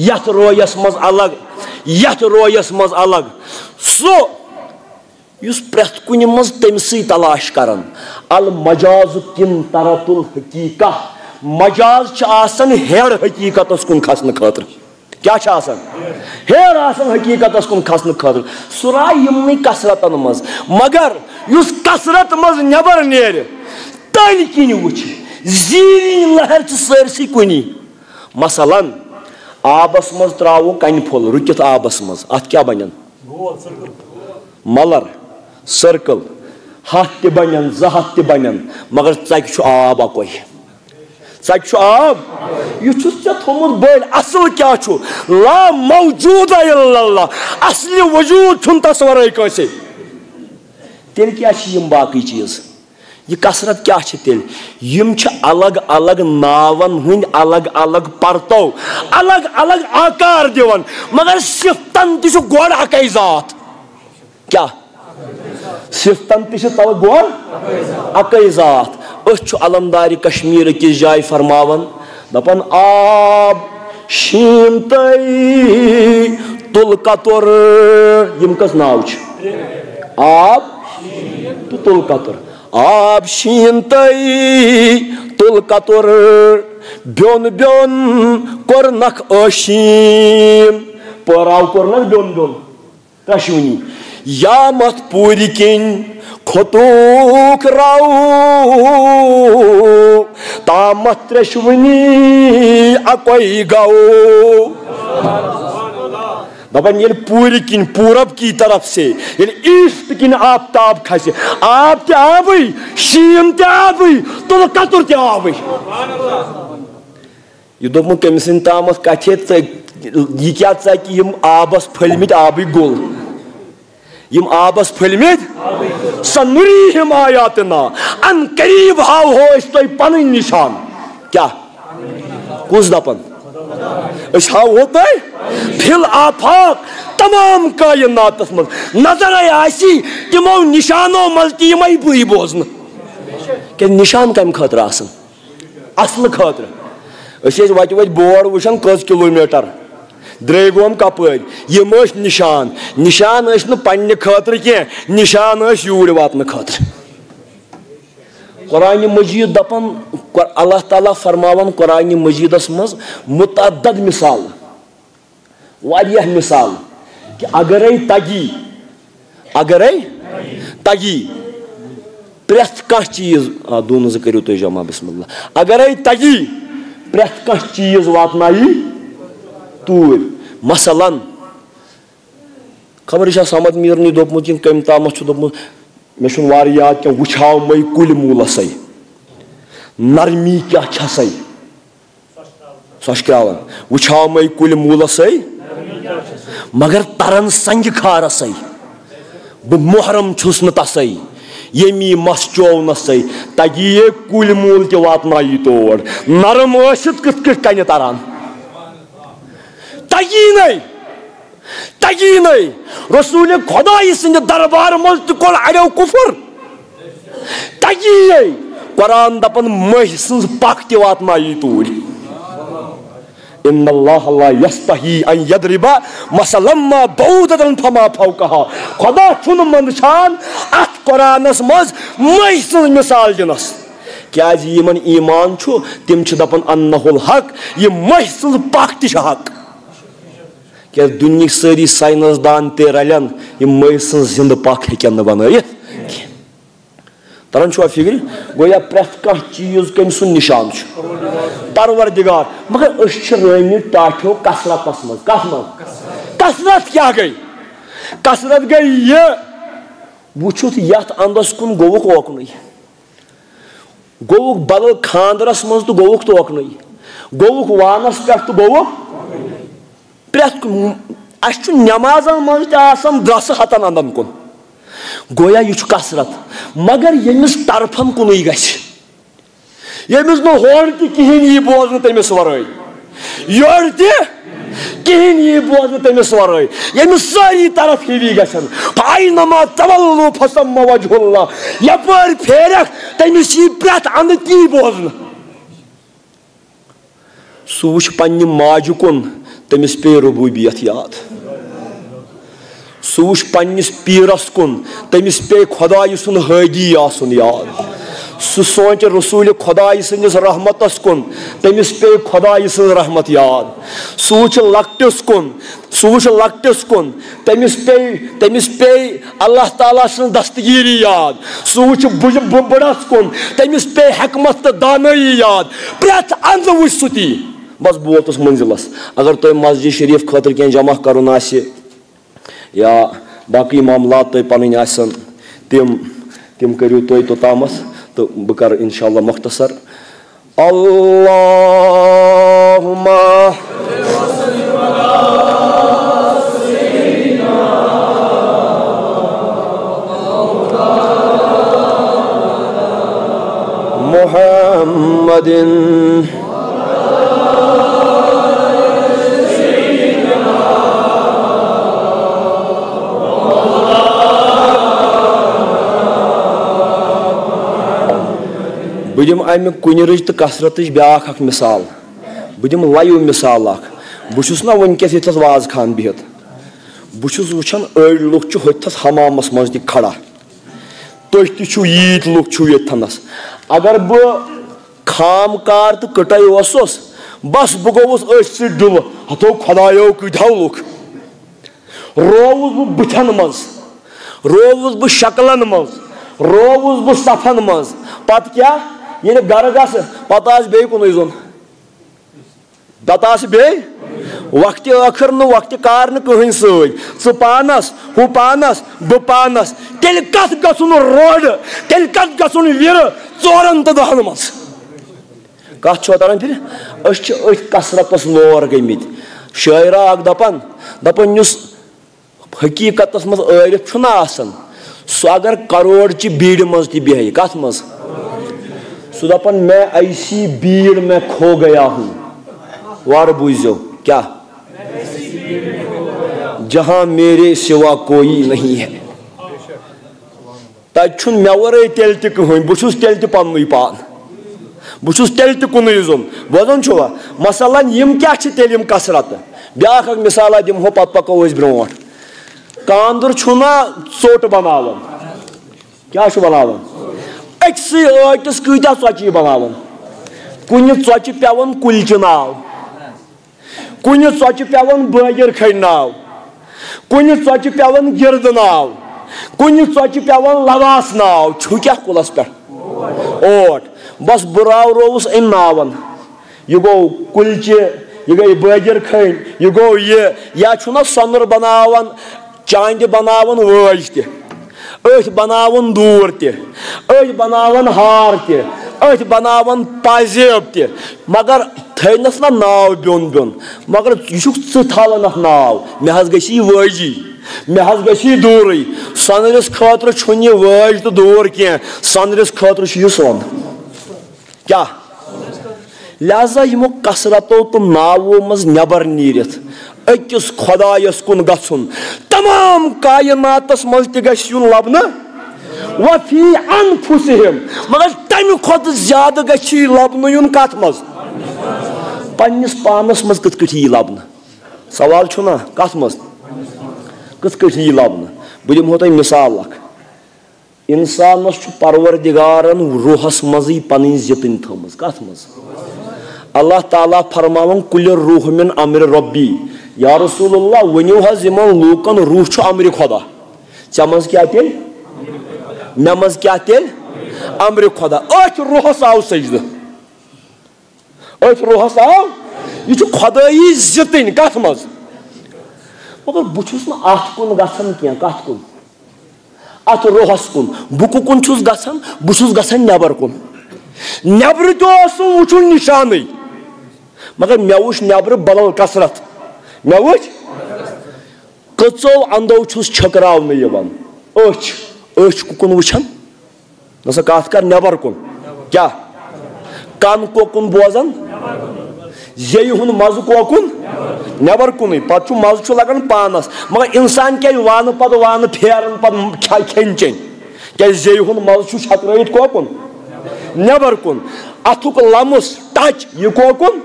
Speaker 1: یتھ رویس منٛز الگ یتھ رویس منٛز الگ سُہ یُس پرٛٮ۪تھ کُنہِ منٛز تٔمسٕے تلاش کران المجاز کِن طرف الحقیٖقہ مجاز چھِ آسان ہیٚر حقیٖقتس کُن کھسنہٕ خٲطرٕ کیٛاہ چھِ آسان ہیٚر آسان حقیٖقتس کُن کھسنہٕ خٲطرٕ سُہ راے یِمنٕے کثرتن منٛز مگر یُس کثرت منٛز نٮ۪بر نیرِ تٔلۍ کِنۍ وٕچھِ زیٖرِنۍ لہر چھِ سٲرسٕے کُنی مثلاً آبس منٛز تراوو کنہِ پھوٚل رُکِتھ آبس منٛز اتھ کیٛاہ بنن ملر سٔرکٕل 100 تہِ بنن 200 تہِ بنن مگر ژکہِ چھُ آب اکوے ژکہِ چھُ آب یہِ چھُس ژےٚ تھوٚمُت بٔلۍ اصل کیٛاہ چھُ لا موجوٗد الا اللہ اصلہِ وجوٗد چھُنہٕ تس ورٲے کٲنٛسے تیٚلہِ کیٛاہ چھِ یِم باقٕے چیٖز یہِ کثرت کیٛاہ چھِ تیٚلہِ یِم چھِ الگ الگ ناون ہٕنٛدۍ الگ الگ پرتو الگ الگ آکار دِوان مگر صفتن تہِ چھُ گۄڈٕ اکے ذات کیٛاہ صفتن تہِ چھِ توے گۄڈٕ اکے ذات أسۍ چھُ علمدارِ کشمیٖر أکِس جایہِ فرماوان دپان آب شیٖن تہٕ تُل کتُر یِم کٔژ ناو چھِ آب تو تل قطر آب شین تئی تل قطر بیون بیون کورنک اشین پراو کورنک بیون بیون تشونی یا مت پوری کن کھوتوک راو تامت ترشونی اکوئی گاو دپان یل پوری کن پورب کی طرف سے یل ایسٹ کن آفتاب کھسے آب تے آبی شین تے آبی تل قطر تے آبی یہ دوپن کمسن تامت کتھے یہ کیا ژکہِ یم آبس پھلمت آبی گل یم آبس پھلمت سنریہم آیاتنا ان قریب ہاو ہو اس تو پن نشان کیا کس دپن اس ہاو ہوتا ہے پھل آفاق تمام کائناتس مز نظر آسی تمو نشانو مز تیمے بوئی بوزن کہ نشان کم خاطر آسن اصل خاطر اس وتہ وت بور وچھان کٔژ کلومیٹر دریگوم کپر یم نشان نشان نا پنہ خاطر کی نشان یور واتن خاطر قرآن مجید دپان اللہ تعالیٰ فرماون قرآن مجیدس مز متعدد مثال واریاہ مثال کہ اگرے تگی پریت کانٛہہ چیز دون زٕ کٔرِو تُہۍ جمع بسم اللہ اگرے تگی پریت کانٛہہ چیز واتنائی توٗرۍ مثلاً خبر چھا سمجھ میرنی دوپمت کِنہٕ کٔمۍ تامتھ چھُ دوپمت مےٚ چھُنہٕ وارٕ یاد کینٛہہ وٕچھاو مے کُلۍ موٗلسٕے نرمی کیٛاہ چھسے سۄ چھِ کرٛاوان وٕچھاو مے کُلۍ موٗلسٕے مگر ترن سنگہِ کھارسٕے بہٕ محرم چھُس نہٕ تسے ییٚمی مس چوونسٕے تگی ہے کُلۍ موٗل تہِ واتنایی تور نرم ٲسِتھ کِتھ کٔٹھۍ کنہِ تران تگی نئی رسول خدائی سند دربار مز تہ کول اڑیو کفر تگی قرآن دپان مہ سنز پک تہ واتنائی تور ان اللہ لا یستحی ان یضرب مثلا ما بعودۃ فما فوقها خدا چھن مندشان ات قرآنس مز مہ سنز مثال دنس کیاز یمن ایمان چھو تم چھ دپان انہ الحق یہ مہ سنز پک تہ حق کہ دنیا ساری سائنس دان تے رلن یہ مے سن زند پاک ہیکن نہ بنائت تران چھو فکر گویا پرت کانٛہہ چیز کم سن نشان چھ پروردگار مگر اس چھ رٲمی ٹاٹھو کثرتس مز کس مز کثرت کیا گئی کثرت گئی یہ وچھت یت اندس کن گوک اوکنی گوک بدل خاندرس مز تو گوک توکنی گوک وانس پہ تو گوک پریت اس نمازن مز تم 10 ہتن اندن کن گویا یہ کثرت مگر یمس طرفن کن یمس نور تہ کہین یہ بوزن تمس ورائے یور تہ کہین یہ بوزن تمس ورائے یمس ساری طرف ہیوی گژھن فاینما تولوا فثم وجہ اللہ یپر پھیرک تمس یہ پریت اند تی بوزن سہ وچھ پنہ ماجہ کن تمس پے ربوبیت یاد سہ وچھ پنس پیرس کن تمس پے خدائی سن ہادی آسن یاد سہ سوچ رسول خدائی سندس رحمتس کن تمس پے خدائی سن رحمت یاد سہ وچھ لکٹس کن تمس پے اللہ تعالیٰ سن دستگیری یاد سہ وچھ بڑس کن تمس پے حکمت تو دانائی یاد پریت اند وچھ ستی بس بوتس منزلس اگر تہ مسجد شریف خاطر کی جمع کرن آسہِ یا باقی معاملات تہ پنن آسن تم کریو تہ توتامس تو بہ کر انشاءاللہ مختصر اللہم محمد بہ دم امہ کنرچ تو کثرت بیاکھ اخ مثال بہ دم لایو مثال اخ بہ چھس نا ونکس یتھس واز خان بہت بہ چھس وچھان أڑ لُکھ چھِ ہوٚتھس حمامس منٛز تہِ کھڑا تھی چھو ییت لوگ چھو یہ تھنس اگر بہ خام کار تو کٹائی اوسوس بس بہ گوس أچھ سۭتۍ ڈُلہٕ ہتو خدایو کۭتیاہ لُکھ رووُس بہٕ بٕتھٮ۪ن منٛز رووُس بہٕ شکلن منٛز رووُس بہٕ صفن منٛز پتہٕ کیٛاہ ییٚلہِ گرٕ گژھٕ پتہٕ آسہِ بیٚیہِ کُنُے زوٚن پتہٕ آسہِ بیٚیہِ وقتہِ ٲخٕر نہٕ وقتہِ کار نہٕ کٕہٕنۍ سۭتۍ ژٕ پانس ہُہ پانس بہٕ پانس تیٚلہِ کتھ گژھُن روڈٕ تیٚلہِ کتھ گژھُن وِرٕ ژورن تہٕ دہن منٛز کتھ چھو تران فِکرِ أسۍ چھِ أتھۍ کثرتس لور گٔمٕتۍ شٲعرا اکھ دپان یُس حقیٖقتس منٛز عٲرِف چھُنہ آسان سُہ اگر کروڑچہِ بیٖڑِ منٛز تہِ بیٚہہِ کتھ منٛز سُہ دپان میں ایسی بھیڑ میں کھو گیا ہوں وارٕ بوٗزِو کیٛاہ جہاں میرے سوا کوئی نہیں ہے تتہِ چھُنہٕ مےٚ ورٲے تیٚلہِ تہِ کٕہٕنۍ بہٕ چھُس تیٚلہِ تہِ پننُے پان بہٕ چھُس تیٚلہِ تہِ کُنُے زوٚن بوزان چھُوا مثلاً یِم کیٛاہ چھِ تیٚلہِ یِم کثرتہٕ بیٛاکھ اکھ مثالا دِمہو پتہٕ پکو أسۍ برٛونٛٹھ کاندُر چھُنہ ژوٚٹ بناوان کیٛاہ چھُ بناوان أکسٕے ٲٹِس کۭتیاہ ژۄچہِ بناوان کُنہِ ژۄچہِ پیٚوان کُلچہِ ناو کُنہِ ژۄچہِ پیٚوان بٲگِر کھنۍ ناو کُنہِ ژۄچہِ پیٚوان گِردٕ ناو کُنہِ ژۄچہِ پیٚوان لواس ناو چھُ کیٛاہ کُلس پٮ۪ٹھ اوٹ بس بہٕ راورووُس أمۍ ناون یہِ گوٚو کُلچہِ یہِ گٔے بٲگِر کھنۍ یہِ گوٚو یہِ یا چھُنہ سۄنُر بناوان چاندِ بناوان وٲج تہِ أتھۍ بناوان دوٗر تہِ أتھۍ بناوان ہار تہِ أتھۍ بناوان پازیب تہِ مگر تھٲینس نہ ناو بیوٚن بیوٚن مگر یہِ چھُکھ ژٕ تھاوان اتھ ناو مےٚ حظ گژھِ یہِ وٲجی مےٚ حظ گژھِ یہِ دوٗرٕے سۄنرِس خٲطرٕ چھُنہٕ یہِ وٲج تہٕ دوٗر کینٛہہ سۄنرِس خٲطرٕ چھُ یہِ سۄن کیٛاہ لہذا یِمو کثرتو تہٕ ناوو منٛز نٮ۪بر نیٖرِتھ أکِس خۄدایس کُن گژھُن تمام کایناتس منٛز تہِ گژھِ یُن لبنہٕ وفی انفسہم مگر تمہِ کھۄتہٕ زیادٕ گژھِ یہِ لبنہٕ یُن کتھ منٛز پننِس پانس منٛز کِتھ کٔٹھۍ یی لبنہٕ سوال چھُنہ کتھ منٛز کِتھ کٔٹھۍ یی لبنہٕ بہٕ دِمہو تۄہہِ مثال اکھ انسانس چھُ پروردِگارن روحس منٛزٕے پنٕنۍ زِتٕنۍ تھٲومٕژ کتھ منٛز اللہ تعالیٰ فرماوان کُلہِ روح من امرِ رۄبی یا رسول اللہ ؤنِو حظ یِمن لوٗکن روح چھُ امرِ خۄدا ژےٚ منٛز کیٛاہ تیٚلہِ مےٚ منٛز کیٛاہ تیٚلہِ امرِ خۄدا أتھۍ روحس آو سجدٕ أتھۍ روحس آو یہِ چھُ خۄدٲیی زِتٕنۍ کتھ منٛز مگر بہٕ چھُس نہٕ اتھ کُن گژھان کینٛہہ کتھ کُن اتھ روحس کُن بہٕ کُکُن چھُس گژھان بہٕ چھُس گژھان نٮ۪بر کُن نٮ۪برٕ تہِ اوسُم وٕچھُن نِشانٕے مگر مےٚ وٕچھ نٮ۪برٕ بدل کثرت مےٚ وٕچھ کٔژو انٛدو چھُس چھٔکراونہٕ یِوان أچھ کُکُن وٕچھان نسا کتھ کر نٮ۪بر کُن کیٛاہ کن کوکُن بوزان زیٚیہِ ہُنٛد مزٕ کوکُن نٮ۪بر کُنُے پتہٕ چھُ مزٕ چھُ لگان پانس مگر انسان کیازِ وانہٕ پتہٕ وانہٕ پھیران پتہٕ کھٮ۪ن چٮ۪ن کیازِ زیٚیہِ ہُنٛد مزٕ چھُ چھٔکرٲیِتھ کوکُن نٮ۪بر کُن اتھُک لمس ٹچ یہِ کوکُن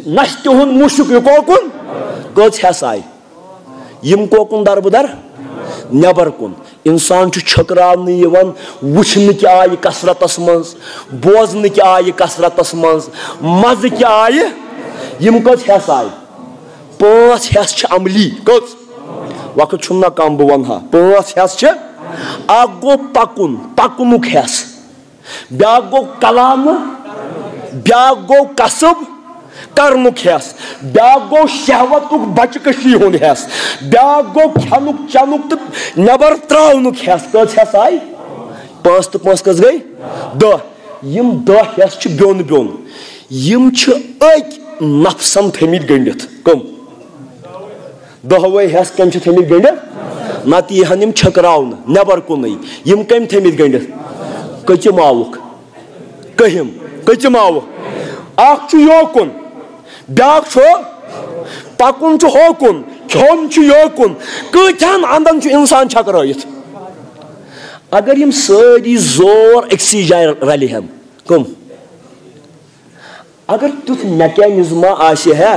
Speaker 1: نستہِ ہُنٛد مُشُک یہِ کوکُن کٔژ حصہٕ آیہِ یِم کوکُن دربٕدر نٮ۪بر کُن انسان چھُ چھٔکراونہٕ یِوان وٕچھنہٕ کہِ آیہِ کثرتس منٛز بوزنہٕ کہِ آیہِ کثرتس منٛز مزٕ کہِ آیہِ یِم کٔژ حصہٕ آیہِ 5 حصہٕ چھِ عملی کٔژ وقت چھُم نہ کم بہٕ ونہٕ ہا 5 حصہٕ چھِ اکھ گوٚو پکنُک حصہٕ بیٛاکھ گوٚو کلامہٕ بیٛاکھ گوٚو کسب کرنُک حصہٕ بیٛاکھ گوٚو شہوتُک بچہٕ کشی ہُنٛد حصہٕ بیٛاکھ گوٚو کھٮ۪نُک چٮ۪نُک تہٕ نٮ۪بر تراونُک حصہٕ کٔژ حصہٕ آیہِ 5 تہٕ 5 کٔژ گٔے 10 یِم 10 حصہٕ چھِ بیوٚن بیوٚن یِم چھِ أکۍ نفسن تھٲمٕتۍ گٔنڈِتھ کٕم 10 حصہٕ کٔمۍ چھِ تھٲمٕتۍ گٔنڈِتھ نتہٕ ییٖہن یِم چھٔکراونہٕ نٮ۪بر کُنٕے یِم کٔمۍ تھٲمٕتۍ گٔنڈِتھ کٔژِ ماوُک کٔہِم کٔژِ ماوُک اکھ چھُ یوکُن بیٛاکھ چھُ پکُن چھُ ہوکُن کھیوٚن چھُ یوکُن کۭتہن انٛدن چھُ انسان چھٔکرٲیِتھ اگر یِم سٲری زور أکسٕے جایہِ رلہِ ہن کٕم اگر تیُتھ میکینزما آسہِ ہا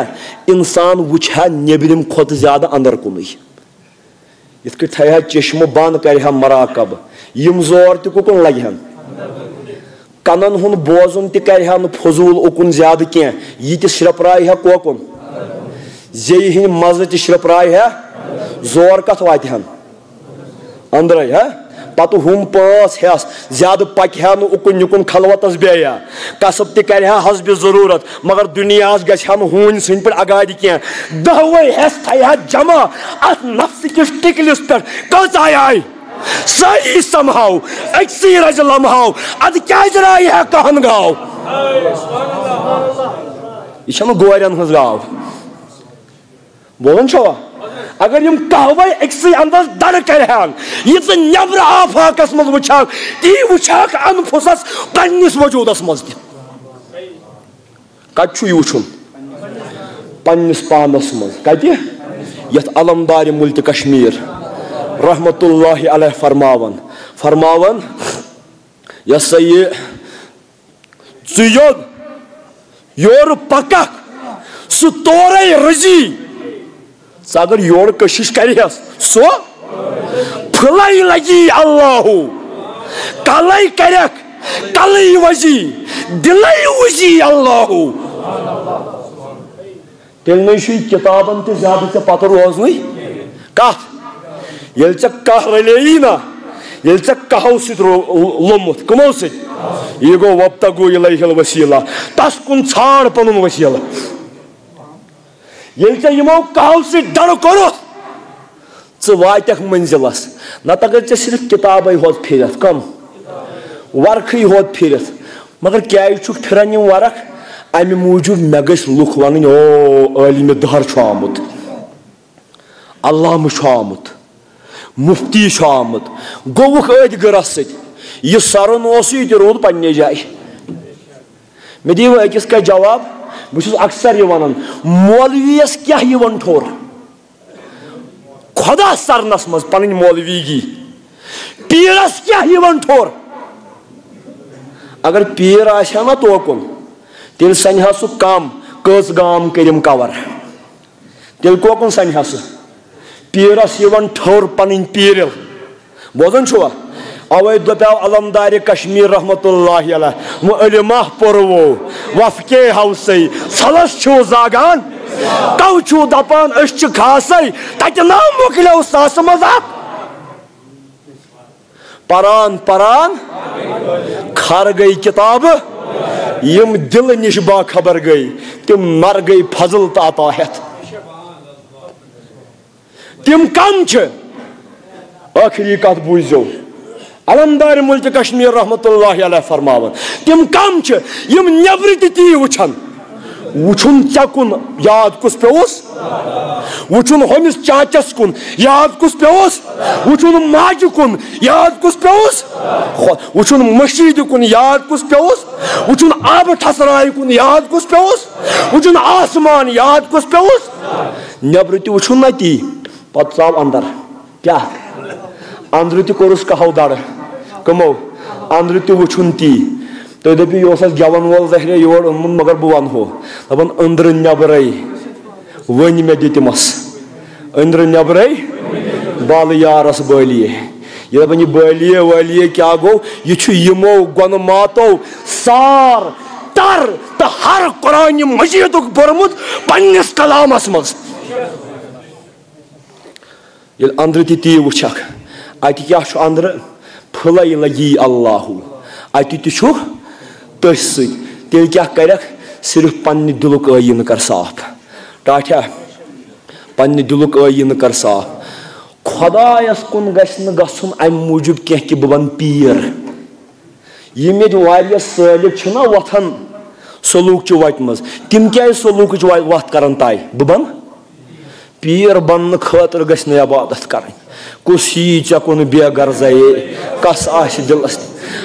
Speaker 1: انسان وٕچھِ ہا نیبرِم کھۄتہٕ زیادٕ انٛدر کُنٕے یِتھ کٔٹھۍ تھایہِ ہا چشمہٕ بنٛد کرِ ہا مراقب یِم زور تہِ کُکُن لگہِ ہن کنن ہُنٛد بوزُن تہِ کرِ ہا نہٕ فضوٗل اُکُن زیادٕ کینٛہہ یہِ تہِ شرٛپرایہِ ہا کوکُن زیٚیہِ ہٕنٛدۍ مزٕ تہِ شرٛپرایہِ ہا زور کتھ واتہِ ہن أنٛدرَے ہا پتہٕ ہُم پانٛژھ ہٮ۪س زیادٕ پکہِ ہا نہٕ اُکُن یِکُن خلوتس بیٚیہِ کسب تہِ کرِ ہا حسبِ ضروٗرت مگر دُنیاہس گژھِ ہا نہٕ ہوٗنۍ سٕنٛدۍ پٲٹھۍ اگادِ کینٛہہ دہوے ہٮ۪س تھایہِ ہا جمع اتھ نفسہٕ کِس ٹِکلِس پٮ۪ٹھ کۭژاہ آیہِ سٲری سمہاو أکسٕے رزِ لمہاو ادٕ کیازِ رایہِ ہا کہن گاو یہِ چھنہٕ گورٮ۪ن ہٕنٛز گاو بوزان چھوا اگر یم کہوے أکسٕے انٛدس دڑٕ کرہن یہِ ژٕ نٮ۪برٕ آفاقس منٛز وٕچھکھ تی وٕچھکھ انفُسس پننِس وجوٗدس منٛز تہِ کتہِ چھُ یہِ وٕچھُن پننِس پانس منٛز کتہِ یتھ علمدارِ مُلکہِ کشمیٖر رحمتُ اللہ علیہ فرماون یہِ ہسا یہِ ژٕ یورٕ پککھ سُہ تورے رٔزی ژٕ اگر یورٕ کشش کرہس سُہ پھٕلے لگی اللہ کلے کرکھ کلے وزی دلے وزی اللہ تیٚلہِ نَے چھُے کِتابن تہِ زیادٕ ژےٚ پتہٕ روزنٕے کتھ ییٚلہِ ژےٚ کہہ رلییی نا ییٚلہِ ژےٚ کہو سۭتۍ لوٚمُت کٕمو سۭتۍ یہِ گوٚو وابتغوا الیہ الوسیلہ تس کُن ژھانڈ پنُن وسیلہ ییٚلہِ ژےٚ یِمو کہو سۭتۍ ڈرٕ کوٚرُتھ ژٕ واتکھ منزِلس نتہٕ اگر ژےٚ صرف کِتابے ہوت پھرتھ کم ورقٕے ہوت پھرتھ مگر کیازِ چھُکھ پھران یِم ورق امہِ موٗجوٗب مےٚ گٔژھۍ لُکھ ونٕنۍ او عٲلمہِ دہر چھُ آمُت علامہٕ چھُ آمُت مفتی چھُ آمُت گوٚوُکھ أتھۍ گٔرس سۭتۍ یہِ سرُن اوسُے یہِ تہِ روٗد پننہِ جایہِ مےٚ دِیِو أکِس کتھِ جواب بہٕ چھُس اکثر یہِ ونان مولویس کیاہ یِوان ٹھوٚر خۄدا سرنس منٛز پنٕنۍ مولویگی پیٖرس کیاہ یِوان ٹھوٚر اگر پیٖر آسہِ ہا نا توکُن تیٚلہِ سنہِ ہا سُہ کم کٔژ گام کٔرِم کور تیٚلہِ کوکُن سنہِ ہا سُہ پیٖرس یِوان ٹھوٚر پنٕنۍ پیٖرل بوزان چھُوا اوے دپیو علمدارِ کشمیٖر رحمتُ اللہ علیہ وۄنۍ علماہ پوٚروو وفقے ہوسے ژھلس چھُو زاگان تو چھُو دپان أسۍ چھِ خاصے تتہِ نا مۄکلیو ساسہٕ منٛز اکھ پران پران کھر گٔے کِتابہٕ یِم دلہٕ نِش باخبر گٔے تِم مر گٔے فضل تہٕ عطا ہٮ۪تھ تِم کم چھِ ٲخری کتھ بوٗزِو علمدارِ مُلکہِ کشمیٖر رحمتُ اللہ علیہ فرماون تِم کم چھِ یِم نٮ۪برٕ تہِ تی وٕچھن وٕچھُن ژےٚ کُن یاد کُس پیوٚوُس وٕچھُن ہُمِس چاچس کُن یاد کُس پیوٚوُس وٕچھُن ماجہِ کُن یاد کُس پیوٚوُس وٕچھُن مشیٖدِ کُن یاد کُس پیوٚوُس وٕچھُن آبہٕ ٹھسرایہِ کُن یاد کُس پیوٚوُس وٕچھُن آسمان یاد کُس پیوٚوُس نٮ۪برٕ تہِ وٕچھُن نا تی پتہٕ ژاو انٛدر کیاہ انٛدرٕ تہِ کوٚرُس کہو دڑٕ کٕمو انٛدرٕ تہِ وٕچھُن تی تُہۍ دٔپِو یہِ اوس اَسہِ گٮ۪وَن وول ظٲہرے یور اوٚنمُت مگر بہٕ ونہو دپان أنٛدرٕ نٮ۪برَے ؤنۍ مےٚ دِتمَس أنٛدرٕ نٮ۪برَے بالہٕ یارس بٲلیے یہِ دپان یہِ بٲلیے وٲلیے کیاہ گوٚو یہِ چھُ یِمو گۄنہٕ ماتو سار تر تہٕ ہر قرآنہِ مجیٖدُک پوٚرمُت پننِس کلامس منٛز ییٚلہِ انٛدرٕ تہِ تی وٕچھکھ اتہِ کیاہ چھُ انٛدرٕ پھٕلے لگی اللہ اتہِ تہِ چھُ تٔتھۍ سۭتۍ تیٚلہِ کیاہ کرکھ صرف پننہِ دِلُک ٲییٖنہٕ کر صاف ٹاٹھیا پننہِ دِلُک ٲییٖنہٕ کر صاف خۄدایس کُن گژھِ نہٕ گژھُن امہِ موٗجوٗب کینٛہہ کہِ بہٕ بنہٕ پیٖر یِم ییٚتہِ واریاہ سٲلِک چھِنہ وۄتھان سلوٗکچہِ وتہِ منٛز تِم کیازِ سلوٗکٕچ وتھ کران طے بہٕ بنہٕ پیٖر بننہٕ خٲطرٕ گژھِ نہٕ عبادت کرٕنۍ کُس یی ژےٚ کُن بے غرضے کس آسہِ دِلس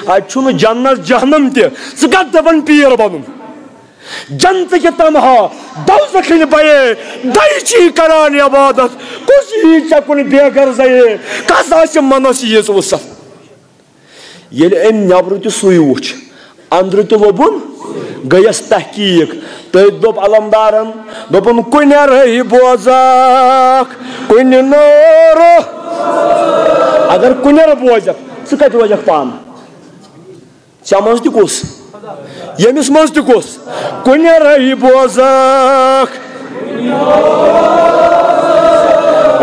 Speaker 1: اتہِ چھُنہٕ جنت جہنم تہِ ژٕ کتھ دپان پیٖر بنُن جنتہٕ کہِ تمہا دوزخٕنۍ بَیے دَیہِ چھی کران عبادت کُس یی ژےٚ کُن بے غرضے کس آسہِ منس ییٖژ وُسعت ییٚلہِ أمۍ نٮ۪برٕ تہِ سُے وُچھ انٛدرٕ تہِ لوٚبُن گٔیس تحقیٖق تٔتھۍ دوٚپ علمدارن دوٚپُن کُنہِ رہہِ بوزکھ کُنہِ نٲرٕ اگر کنر بوزک ثہ کتہ روزک پان ژےٚ منٛز تہِ کُس ییٚمِس منٛز تہِ کُس کنرے بوزک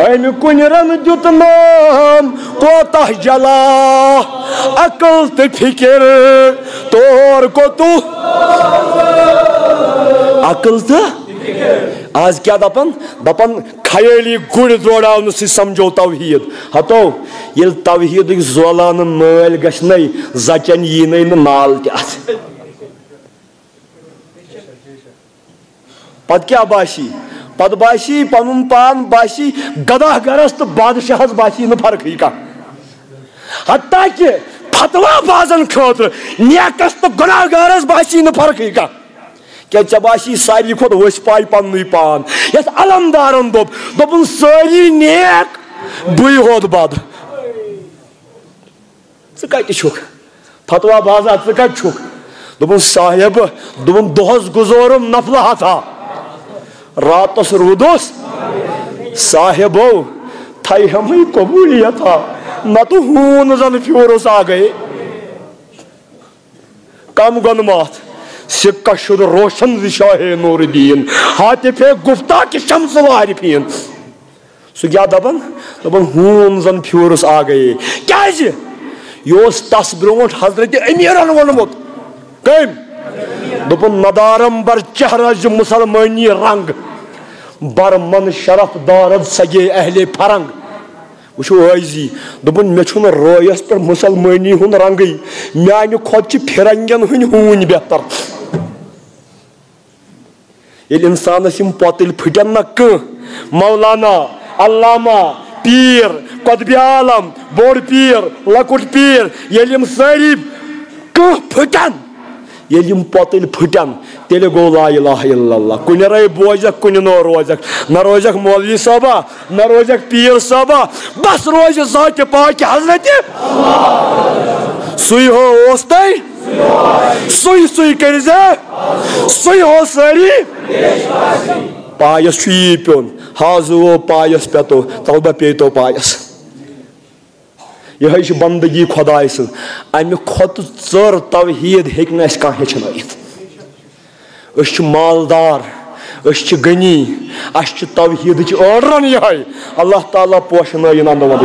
Speaker 1: امہِ کنرن دیُت نام کوتاہ جلا عقل تہٕ فکر طور کوتو عقل تہٕ آز کیا دپن خیٲلی گُرۍ دوڑاونہٕ سۭتۍ سمجھو توحید ہتو ییٚلہِ توحیدٕکۍ زولانہٕ نٲلۍ گژھنَے زچن ییٖنَے نہٕ نال تہِ اتھ پتہٕ کیٛاہ باسی پتہٕ باسی پنُن پان باسی گداہ گرس تہٕ بادشاہس باسی نہٕ فرقٕے کانٛہہ حتیٰ کہ فتوا بازن خٲطرٕ نیکس تہٕ گۄناہ گارس باسی نہٕ فرقٕے کانٛہہ کیا ژےٚ باسی ساروی کھۄتہٕ ؤسۍ پاے پننُے پان یتھ علمدارن دوٚپُن سٲری نیک بٕے ہوت بد ژٕ کتہِ چھُکھ فتوا بازا ژٕ کتہِ چھُکھ دوٚپُن صاحب دوٚپُن دۄہس گُزورُم نفلہٕ ہتھا راتس روٗدُس صاحبو تھایہمٕے قبوٗلیتھا نتہٕ ہوٗن زن پھیوٗرُس آگے کم گۄنماتھ سکہ شد روشن ز شاہ نور الدین حاطف گفتہ کہ شمس وارفین سہ کیا دپن ہون زن پھیورس آگے کیازِ یہ اوس تس برونٹھ حضرت امیرن وونمت کم دپن ندارم بر چہرہ ز مسلمانی رنگ بر من شرف دارد سگے اہل فرنگ وچھو عٲیزی دپن مے چھُنہٕ رٲیس پٮ۪ٹھ مسلمانی ہُنٛد رنگٕے میانہِ کھۄتہٕ چھِ فرنگین ہٕنٛدۍ ہوٗنۍ بہتر ییٚلہِ انسانس یِم پۄتٕلۍ پھٕٹن نہ کانٛہہ مولانا علامہ پیٖر قطبِ عالم بوٚڑ پیٖر لۄکُٹ پیٖر ییٚلہِ یِم سٲری کانٛہہ پھٕٹن ییٚلہِ یِم پۄتٕلۍ پھٕٹن تیٚلہِ گوٚو لا الہ الا اللہ کُنہِ بوزکھ کُنہِ نہٕ روزکھ نہ روزکھ مولوی صٲبا نہ روزکھ پیٖر صٲبا بس روزِ ذاتِ پاکہِ حضرتِ سُے ہو اوس تۄہہِ سُے کٔرۍزِ سُے ہو سٲری پایس چھُ یی پیوٚن حاضو پایس پٮ۪تو طلبہ پیٚیتو پایس یہ بندگی خدائے سن امہ کھۄتہٕ ژٔر توحید ہیٚکہِ نہٕ اَسہِ کانٛہہ ہیٚچھنٲیِتھ أسۍ چھِ مالدار أسۍ چھِ غنی اَسہِ چھِ توحیدٕچ ٲڑرن یِہے اللہ تعالیٰ پوشنٲیِن اندو